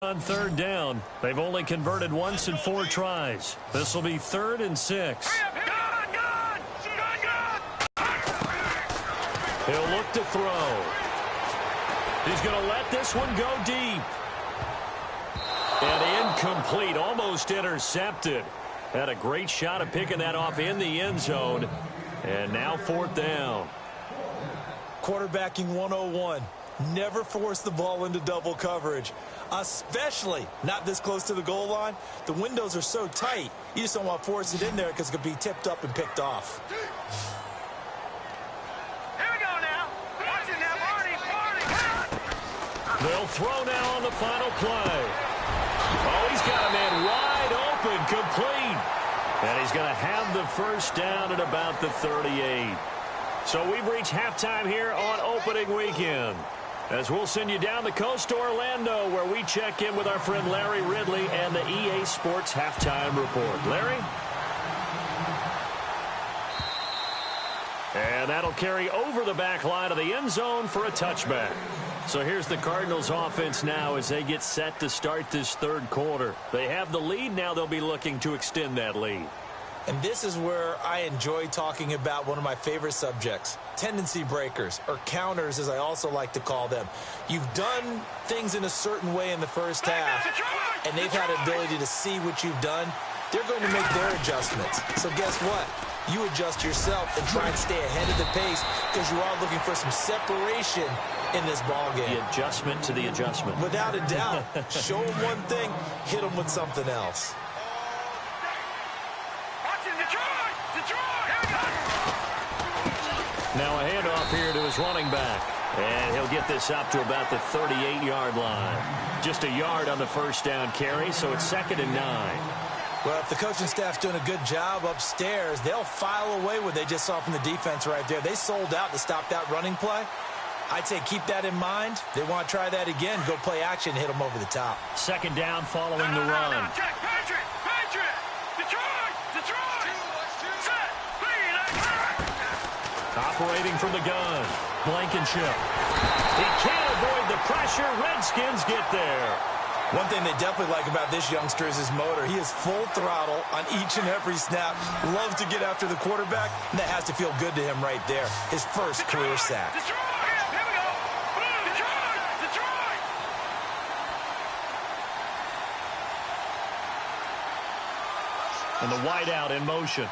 On third down, they've only converted once in 4 tries. This will be 3rd and 6. He'll look to throw. He's going to let this one go deep. And incomplete, almost intercepted. Had a great shot of picking that off in the end zone. And now 4th down. Quarterbacking 101. Never force the ball into double coverage, especially not this close to the goal line. The windows are so tight, you just don't want to force it in there because it could be tipped up and picked off. Here we go now. Watch it now, Marty. They'll throw now on the final play. Oh, he's got a man wide open, complete. And he's going to have the first down at about the 38. So we've reached halftime here on opening weekend, as we'll send you down the coast to Orlando, where we check in with our friend Larry Ridley and the EA Sports Halftime Report. Larry? And that'll carry over the back line of the end zone for a touchback. So here's the Cardinals offense now as they get set to start this third quarter. They have the lead. Now they'll be looking to extend that lead. And this is where I enjoy talking about one of my favorite subjects, tendency breakers, or counters as I also like to call them. You've done things in a certain way in the first half, and they've had an ability to see what you've done. They're going to make their adjustments. So guess what? You adjust yourself and try and stay ahead of the pace because you are looking for some separation in this ball game. The adjustment to the adjustment. Without a doubt. Show them one thing, hit them with something else. Now a handoff here to his running back. And he'll get this up to about the 38-yard line. Just a yard on the first down carry, so it's 2nd and 9. Well, if the coaching staff's doing a good job upstairs, they'll file away what they just saw from the defense right there. They sold out to stop that running play. I'd say keep that in mind. They want to try that again. Go play action, hit them over the top. 2nd down following the run. Check, Patriot, Detroit. Set, Operating from the gun, Blankenship. He can't avoid the pressure. Redskins get there. One thing they definitely like about this youngster is his motor. He is full throttle on each and every snap. Loves to get after the quarterback, and that has to feel good to him right there. His first career sack. Detroit, here we go. Detroit. And the wideout in motion.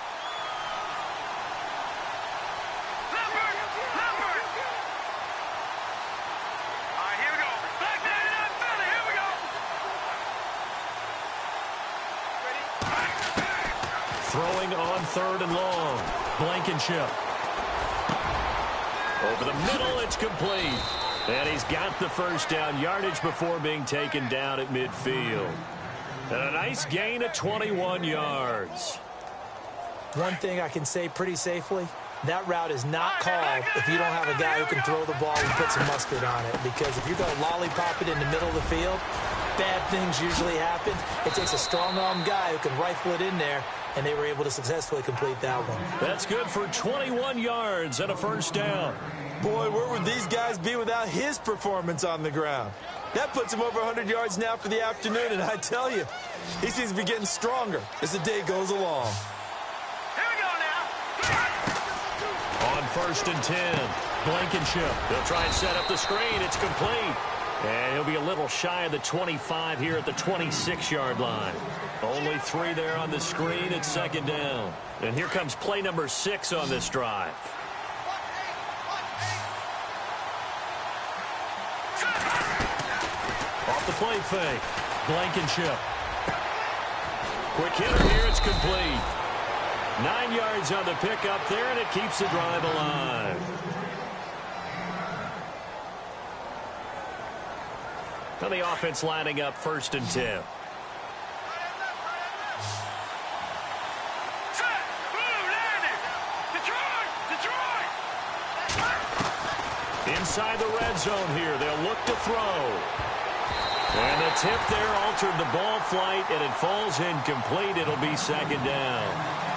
Throwing on 3rd and long. Blankenship. Over the middle, it's complete. And he's got the first down yardage before being taken down at midfield. And a nice gain of 21 yards. One thing I can say pretty safely, that route is not called if you don't have a guy who can throw the ball and put some mustard on it. Because if you're going to lollipop it in the middle of the field, bad things usually happen. It takes a strong-arm guy who can rifle it in there, and they were able to successfully complete that one. That's good for 21 yards and a first down. Boy, where would these guys be without his performance on the ground? That puts him over 100 yards now for the afternoon, and I tell you, he seems to be getting stronger as the day goes along. Here we go now. On 1st and 10, Blankenship. They'll try and set up the screen. It's complete. And he'll be a little shy of the 25 here at the 26-yard line. Only 3 there on the screen at 2nd down. And here comes play number 6 on this drive. Off the play fake. Blankenship. Quick hitter here. It's complete. 9 yards on the pickup there, and it keeps the drive alive. Now the offense lining up 1st and 10. Inside the red zone here. They'll look to throw. And the tip there altered the ball flight, and it falls incomplete. It'll be 2nd down.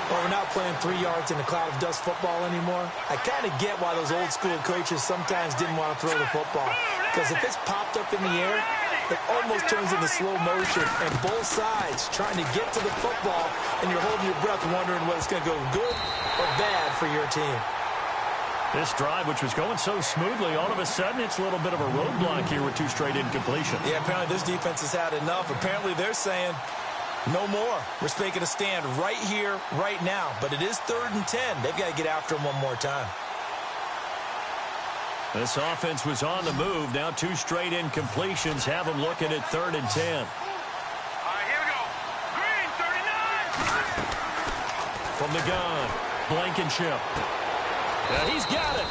Well, we're not playing 3 yards in a cloud of dust football anymore. I kind of get why those old school coaches sometimes didn't want to throw the football. Because if it's popped up in the air, It almost turns into slow motion, and both sides trying to get to the football, and you're holding your breath wondering whether it's going to go good or bad for your team. This drive, which was going so smoothly, all of a sudden it's a little bit of a roadblock here with 2 straight incompletions. Yeah, apparently this defense has had enough. Apparently they're saying no more. We're making a stand right here, right now. But it is 3rd and 10. They've got to get after him one more time. This offense was on the move. Now 2 straight incompletions have them looking at 3rd and 10. All right, here we go. Green, 39. From the gun, Blankenship. And he's got it.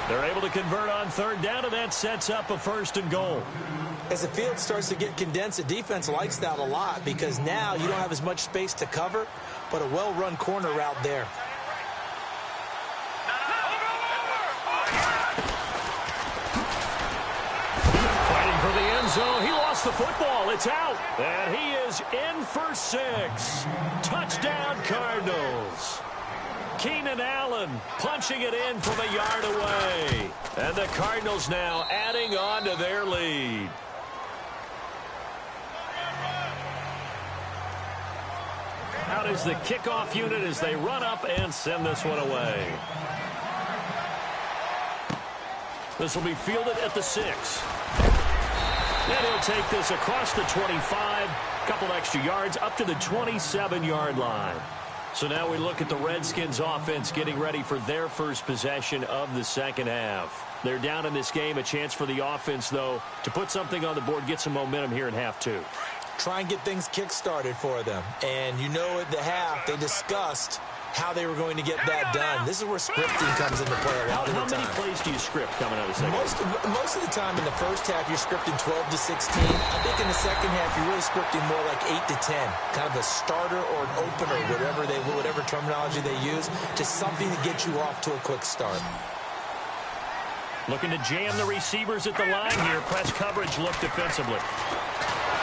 They're able to convert on 3rd down, and that sets up a 1st and goal. As the field starts to get condensed, the defense likes that a lot because now you don't have as much space to cover, but a well-run corner route there. Fighting for the end zone. He lost the football. It's out. And he is in for 6. Touchdown, Cardinals. Keenan Allen punching it in from a yard away. And the Cardinals now adding on to their lead. Out is the kickoff unit as they run up and send this one away. This will be fielded at the 6. And he'll take this across the 25, a couple extra yards up to the 27-yard line. So now we look at the Redskins offense getting ready for their first possession of the second half. They're down in this game. A chance for the offense, though, to put something on the board, get some momentum here in half 2. Try and get things kick-started for them. And you know at the half, they discussed how they were going to get that done. This is where scripting comes into play a lot of the time. How many plays do you script coming out of the second half? Most of the time in the first half, you're scripting 12 to 16. I think in the second half, you're really scripting more like 8 to 10. Kind of a starter or an opener, whatever terminology they use. Just something to get you off to a quick start. Looking to jam the receivers at the line here. Press coverage look defensively.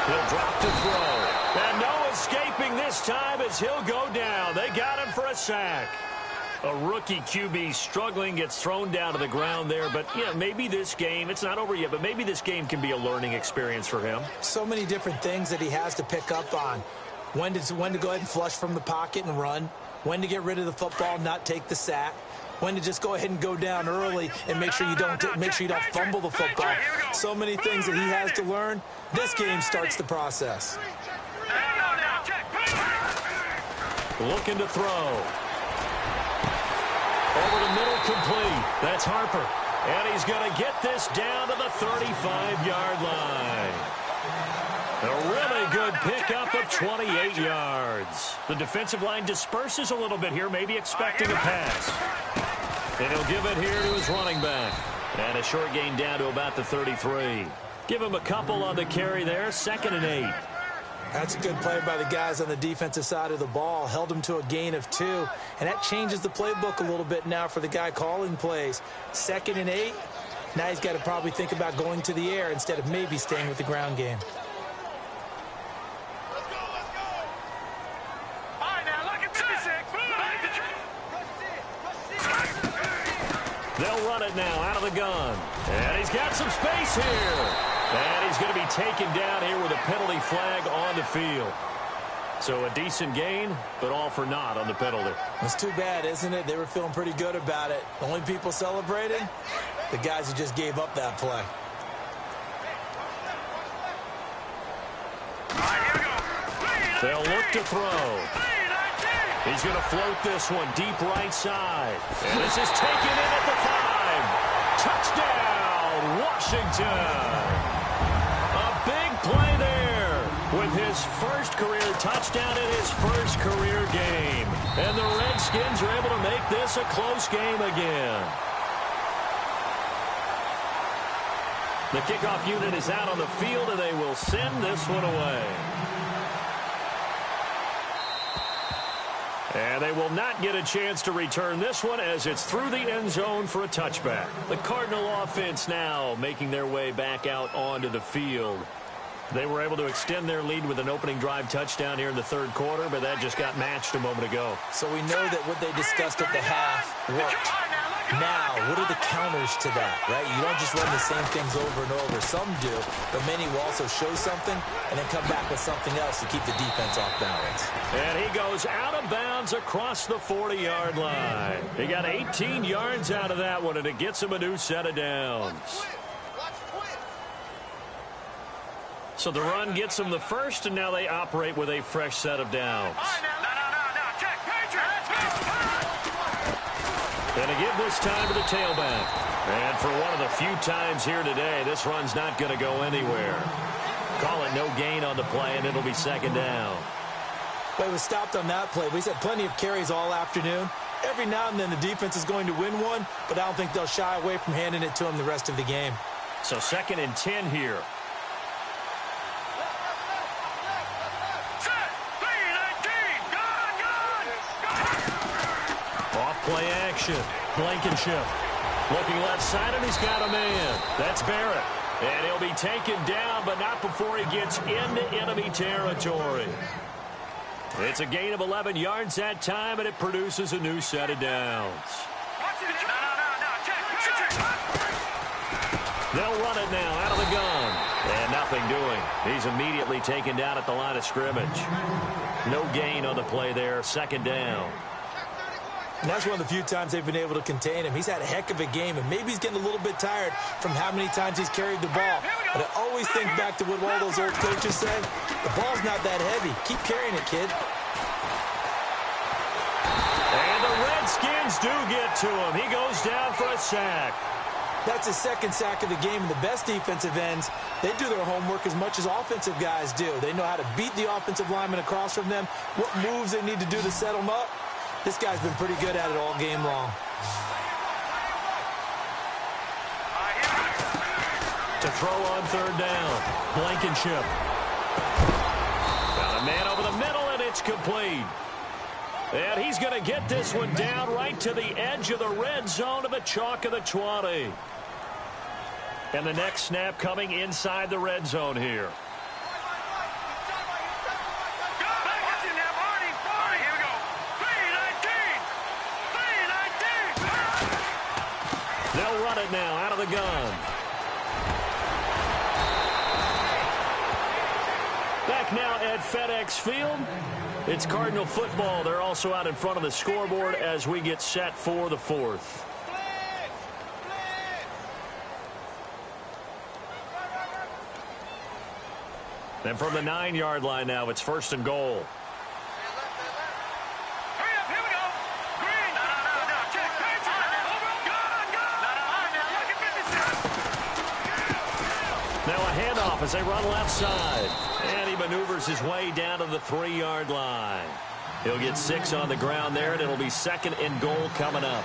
He'll drop to throw. And no escaping this time as he'll go down. They got him for a sack. A rookie QB struggling, gets thrown down to the ground there. But, yeah, maybe this game, it's not over yet, but maybe this game can be a learning experience for him. So many different things that he has to pick up on. When to go ahead and flush from the pocket and run. When to get rid of the football, not take the sack. When to just go ahead and go down early and make sure you don't fumble the football. So many things that he has to learn. This game starts the process. Looking to throw. Over the middle, complete. That's Harper. And he's going to get this down to the 35-yard line. A really good pickup of 28 yards. The defensive line disperses a little bit here, maybe expecting a pass. And he'll give it here to his running back. And a short gain down to about the 33. Give him a couple on the carry there, 2nd and 8. That's a good play by the guys on the defensive side of the ball. Held him to a gain of 2. And that changes the playbook a little bit now for the guy calling plays. 2nd and 8. Now he's got to probably think about going to the air instead of maybe staying with the ground game. They'll run it now out of the gun. And he's got some space here. And he's going to be taken down here with a penalty flag on the field. So a decent gain, but all for naught on the penalty. It's too bad, isn't it? They were feeling pretty good about it. The only people celebrating, the guys who just gave up that play. They'll look to throw. He's going to float this one deep right side. And this is taken in at the 5. Touchdown, Washington. A big play there with his first career touchdown in his first career game. And the Redskins are able to make this a close game again. The kickoff unit is out on the field, and they will send this one away. And they will not get a chance to return this one as it's through the end zone for a touchback. The Cardinal offense now making their way back out onto the field. They were able to extend their lead with an opening drive touchdown here in the third quarter, but that just got matched a moment ago. So we know that what they discussed at the half worked. Now, what are the counters to that, right? You don't just run the same things over and over. Some do, but many will also show something and then come back with something else to keep the defense off balance. And he goes out of bounds across the 40-yard line. He got 18 yards out of that one, and it gets him a new set of downs. So the run gets him the first, and now they operate with a fresh set of downs. And a give this time to the tailback. And for one of the few times here today, this run's not going to go anywhere. Call it no gain on the play, and it'll be second down. Well, he was stopped on that play, but he's had plenty of carries all afternoon. Every now and then the defense is going to win one, but I don't think they'll shy away from handing it to him the rest of the game. So 2nd and 10 here. Play action. Blankenship looking left side, and he's got a man. That's Barrett. And he'll be taken down, but not before he gets into enemy territory. It's a gain of 11 yards that time, and it produces a new set of downs. They'll run it now out of the gun. And nothing doing. He's immediately taken down at the line of scrimmage. No gain on the play there. Second down. And that's one of the few times they've been able to contain him. He's had a heck of a game, and maybe he's getting a little bit tired from how many times he's carried the ball. But I always think back to what all those old coaches say. The ball's not that heavy. Keep carrying it, kid. And the Redskins do get to him. He goes down for a sack. That's his second sack of the game, and the best defensive ends, they do their homework as much as offensive guys do. They know how to beat the offensive lineman across from them, what moves they need to do to set them up. This guy's been pretty good at it all game long. To throw on third down. Blankenship. Got a man over the middle, and it's complete. And he's going to get this one down right to the edge of the red zone of the chalk of the 20. And the next snap coming inside the red zone here. They'll run it now out of the gun. Back now at FedEx Field. It's Cardinal football. They're also out in front of the scoreboard as we get set for the fourth. And from the 9-yard line now, it's 1st and goal. Now a handoff as they run left side. And he maneuvers his way down to the 3-yard line. He'll get 6 on the ground there, and it'll be 2nd and goal coming up.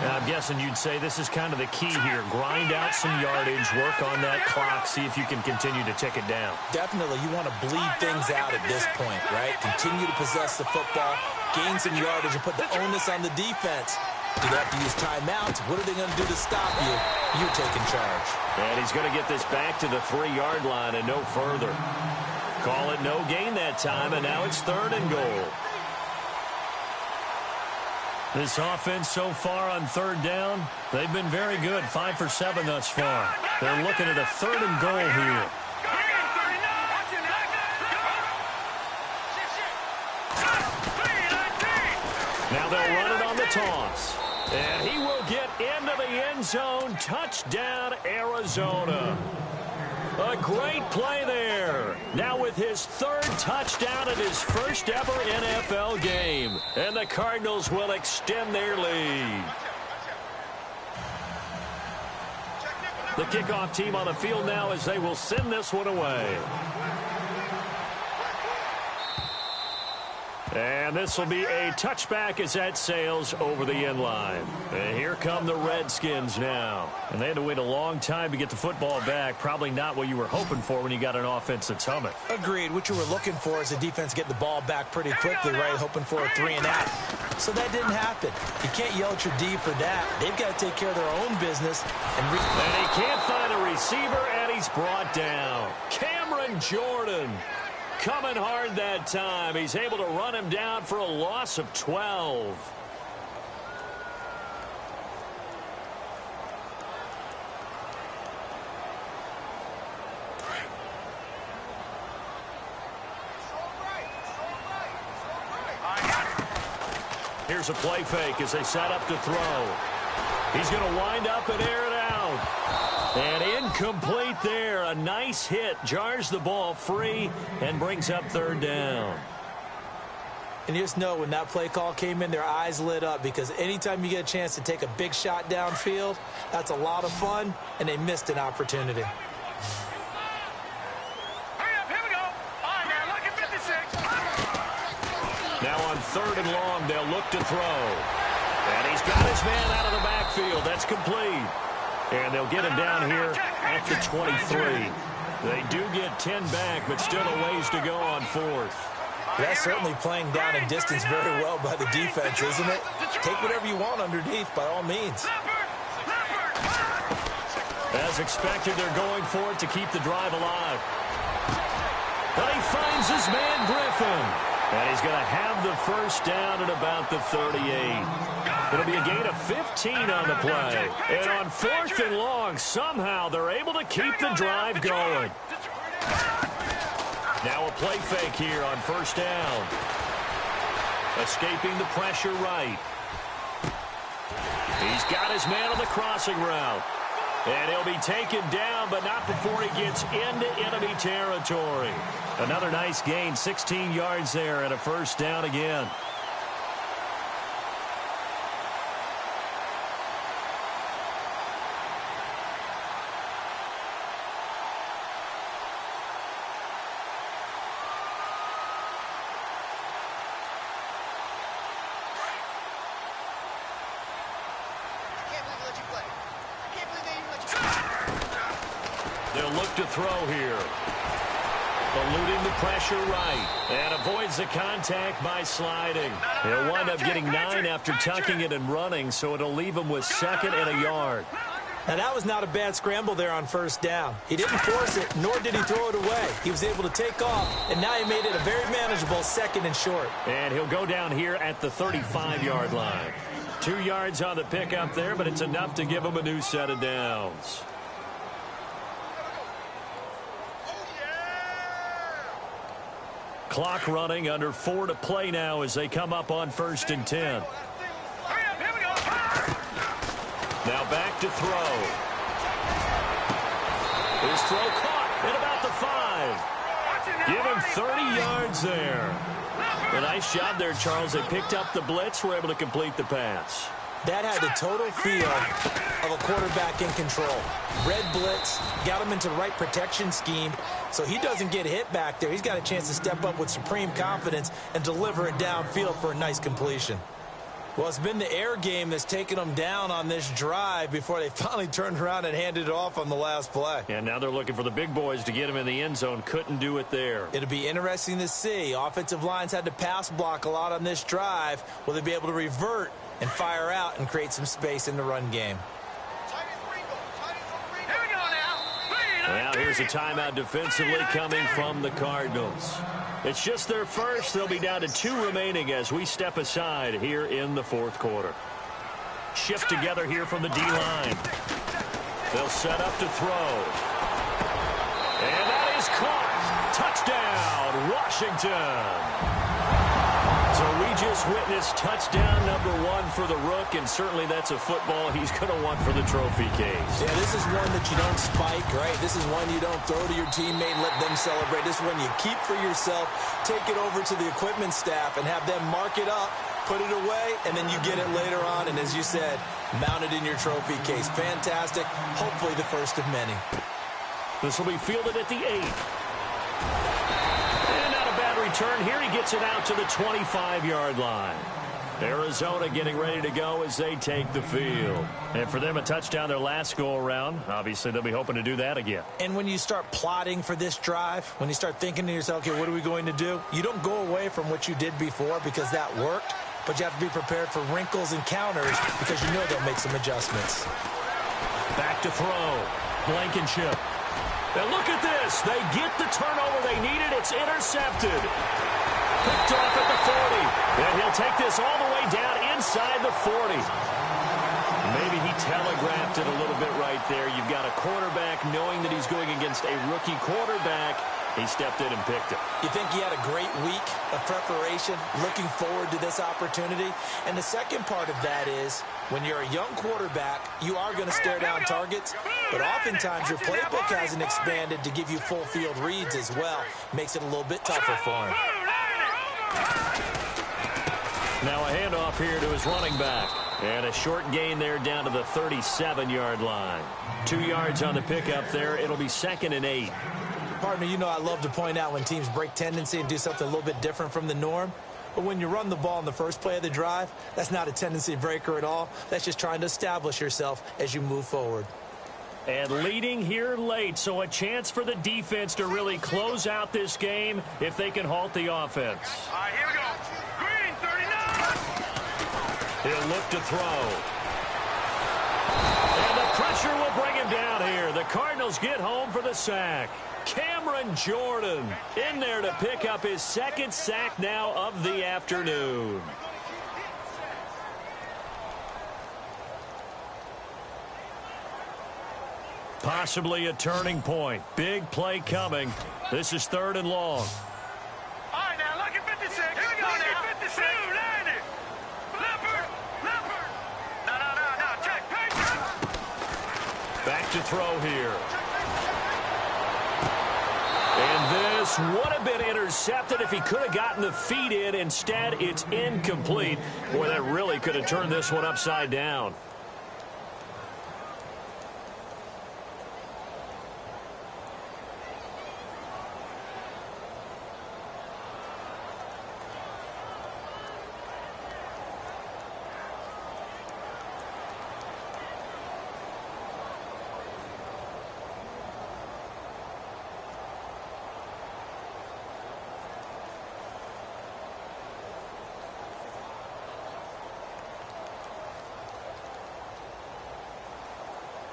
And I'm guessing you'd say this is kind of the key here. Grind out some yardage, work on that clock, see if you can continue to tick it down. Definitely. You want to bleed things out at this point, right? Continue to possess the football, gain some yardage, and put the onus on the defense. Do they have to use timeouts? What are they going to do to stop you? You're taking charge. And he's going to get this back to the 3-yard line and no further. Call it no gain that time, and now it's 3rd and goal. This offense so far on 3rd down, they've been very good. 5 for 7 thus far. They're looking at a 3rd and goal here. Now they'll run it on the toss. And he will get into the end zone. Touchdown, Arizona. A great play there. Now with his 3rd touchdown in his first ever NFL game. And the Cardinals will extend their lead. The kickoff team on the field now as they will send this one away. And this will be a touchback as that sails over the end line. And here come the Redskins now. And they had to wait a long time to get the football back. Probably not what you were hoping for when you got an offense that's humming. Agreed. What you were looking for is the defense get the ball back pretty quickly, right? Hoping for a 3 and out. So that didn't happen. You can't yell at your D for that. They've got to take care of their own business. And he can't find a receiver, and he's brought down. Cameron Jordan. Coming hard that time. He's able to run him down for a loss of 12. Here's a play fake as they set up to throw. He's going to wind up and air it out. And incomplete there. A nice hit. Jars the ball free and brings up third down. And you just know when that play call came in, their eyes lit up because anytime you get a chance to take a big shot downfield, that's a lot of fun, and they missed an opportunity. Now on third and long, they'll look to throw. And he's got his man out of the backfield. That's complete. And they'll get him down here at the 23. They do get 10 back, but still a ways to go on fourth. That's certainly playing down and distance very well by the defense, isn't it? Take whatever you want underneath, by all means. As expected, they're going for it to keep the drive alive. But he finds his man, Griffin. And he's going to have the first down at about the 38. It'll be a gain of 15 on the play. And on fourth and long, somehow they're able to keep the drive going. Now a play fake here on first down. Escaping the pressure right. He's got his man on the crossing route. And he'll be taken down, but not before he gets into enemy territory. Another nice gain, 16 yards there, and a first down again. They'll look to throw here. Eluding the pressure right. And avoids the contact by sliding. He'll wind up getting 9 after tucking it and running, so it'll leave him with second and a yard. Now, that was not a bad scramble there on first down. He didn't force it, nor did he throw it away. He was able to take off, and now he made it a very manageable second and short. And he'll go down here at the 35-yard line. 2 yards on the pickup there, but it's enough to give him a new set of downs. Clock running, under 4 to play now as they come up on first and 10. Now back to throw. His throw caught at about the 5. Give him 30 yards there. A nice job there, Charles. They picked up the blitz, were able to complete the pass. That had the total feel of a quarterback in control. Red blitz, got him into the right protection scheme, so he doesn't get hit back there. He's got a chance to step up with supreme confidence and deliver it downfield for a nice completion. Well, it's been the air game that's taken them down on this drive before they finally turned around and handed it off on the last play. And now they're looking for the big boys to get him in the end zone. Couldn't do it there. It'll be interesting to see. Offensive lines had to pass block a lot on this drive. Will they be able to revert and fire out and create some space in the run game? Now here's a timeout defensively coming from the Cardinals. It's just their first. They'll be down to 2 remaining as we step aside here in the fourth quarter. Shift together here from the D-line. They'll set up to throw. And that is caught. Touchdown, Washington. So we just witnessed touchdown number 1 for the Rook, and certainly that's a football he's going to want for the trophy case. Yeah, this is one that you don't spike, right? This is one you don't throw to your teammate and let them celebrate. This is one you keep for yourself, take it over to the equipment staff, and have them mark it up, put it away, and then you get it later on, and as you said, mount it in your trophy case. Fantastic. Hopefully the first of many. This will be fielded at the 8. Return here, he gets it out to the 25-yard line. Arizona getting ready to go as they take the field. And for them, a touchdown their last go-around. Obviously, they'll be hoping to do that again. And when you start plotting for this drive, when you start thinking to yourself, okay, what are we going to do? You don't go away from what you did before because that worked, but you have to be prepared for wrinkles and counters because you know they'll make some adjustments. Back to throw. Blankenship. And look at this. They get the turnover they needed. It's intercepted. Picked off at the 40. And he'll take this all the way down inside the 40. Maybe he telegraphed it a little bit right there. You've got a quarterback knowing that he's going against a rookie quarterback. He stepped in and picked it. You think he had a great week of preparation, looking forward to this opportunity? And the second part of that is, when you're a young quarterback, you are going to stare down targets, but oftentimes your playbook hasn't expanded to give you full field reads as well. Makes it a little bit tougher for him. Now a handoff here to his running back. And a short gain there down to the 37-yard line. 2 yards on the pickup there. It'll be 2nd and 8. Partner, you know I love to point out when teams break tendency and do something a little bit different from the norm. But when you run the ball in the first play of the drive, that's not a tendency breaker at all. That's just trying to establish yourself as you move forward. And leading here late, so a chance for the defense to really close out this game if they can halt the offense. All right, here we go. Green, 39. He'll look to throw. And the pressure will bring him down here. The Cardinals get home for the sack. Cameron Jordan in there to pick up his 2nd sack now of the afternoon. Possibly a turning point. Big play coming. This is 3rd and long. All right, now, look at 56. Here we go now. 56. Landed. Leopard. No, check. Back to throw here. And this would have been intercepted if he could have gotten the feet in. Instead, it's incomplete. Boy, that really could have turned this one upside down.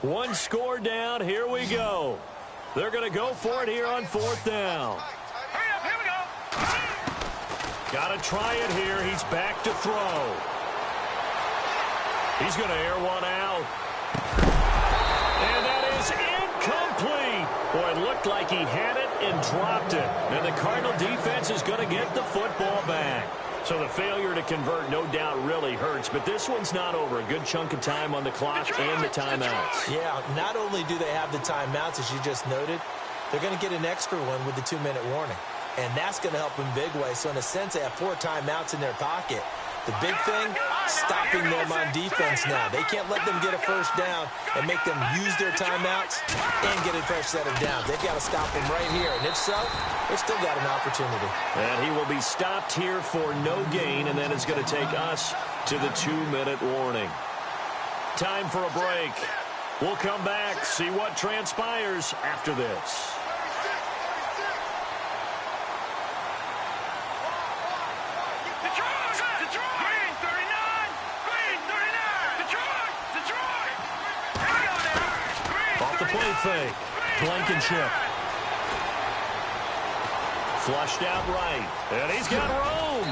One score down. Here we go. They're going to go for it here on 4th down. Hurry up, here we go. Got to try it here. He's back to throw. He's going to air one out. And that is incomplete. Boy, it looked like he had it and dropped it. And the Cardinal defense is going to get the football back. So the failure to convert, no doubt, really hurts. But this one's not over. A good chunk of time on the clock and the timeouts. Yeah, not only do they have the timeouts, as you just noted, they're going to get an extra one with the 2-minute warning. And that's going to help in big ways. So in a sense, they have 4 timeouts in their pocket. The big thing, stopping them on defense now. They can't let them get a first down and make them use their timeouts and get a fresh set of downs. They've got to stop them right here. And if so, they've still got an opportunity. And he will be stopped here for no gain, and then it's going to take us to the 2-minute warning. Time for a break. We'll come back, see what transpires after this. Play fake. Blankenship. Flushed out right. And he's got room.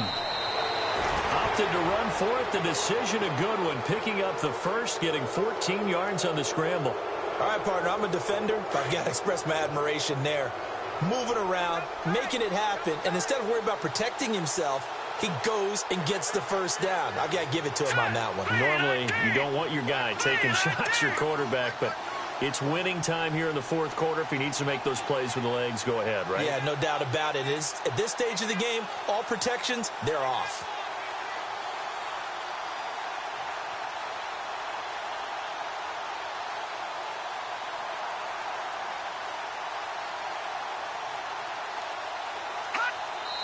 Opted to run for it. The decision a good one. Picking up the first, getting 14 yards on the scramble. All right, partner, I'm a defender, but I've got to express my admiration there. Moving around, making it happen, and instead of worrying about protecting himself, he goes and gets the first down. I've got to give it to him on that one. Normally, you don't want your guy taking shots, your quarterback, but it's winning time here in the 4th quarter. If he needs to make those plays with the legs, go ahead, right? Yeah, no doubt about it. At this stage of the game, all protections, they're off.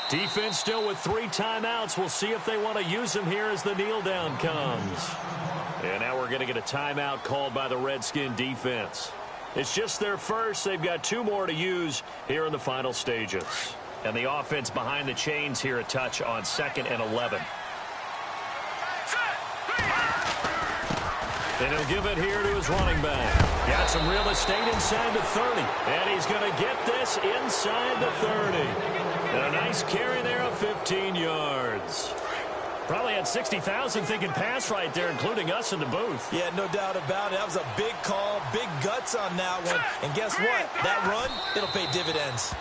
Defense still with 3 timeouts. We'll see if they want to use them here as the kneel down comes. And now we're going to get a timeout called by the Redskin defense. It's just their first. They've got 2 more to use here in the final stages. And the offense behind the chains here a touch on 2nd and 11. And he'll give it here to his running back. Got some real estate inside the 30. And he's going to get this inside the 30. And a nice carry there of 15 yards. Probably had 60,000 thinking pass right there, including us in the booth. Yeah, no doubt about it. That was a big call, big guts on that one. And guess what? That run, it'll pay dividends.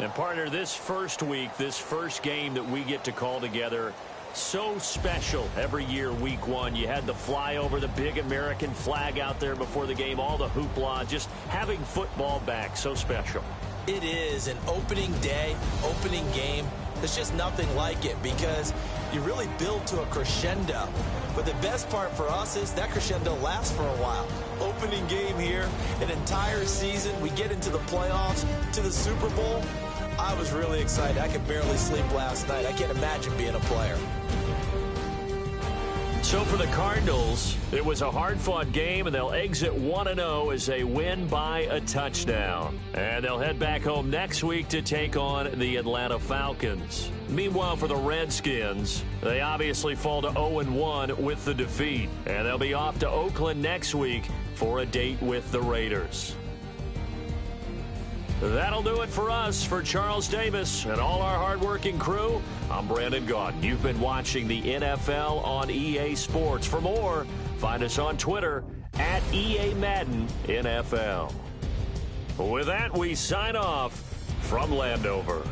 And partner, this first week, this first game that we get to call together, so special every year, week one. You had the flyover, the big American flag out there before the game, all the hoopla, just having football back, so special. It is an opening day, opening game. There's just nothing like it because you really build to a crescendo. But the best part for us is that crescendo lasts for a while. Opening game here, an entire season. We get into the playoffs, to the Super Bowl. I was really excited. I could barely sleep last night. I can't imagine being a player. So for the Cardinals, it was a hard-fought game, and they'll exit 1-0 as they win by a touchdown. And they'll head back home next week to take on the Atlanta Falcons. Meanwhile, for the Redskins, they obviously fall to 0-1 with the defeat. And they'll be off to Oakland next week for a date with the Raiders. That'll do it for us. For Charles Davis and all our hardworking crew, I'm Brandon Gaudin. You've been watching the NFL on EA Sports. For more, find us on Twitter at EA Madden NFL. With that, we sign off from Landover.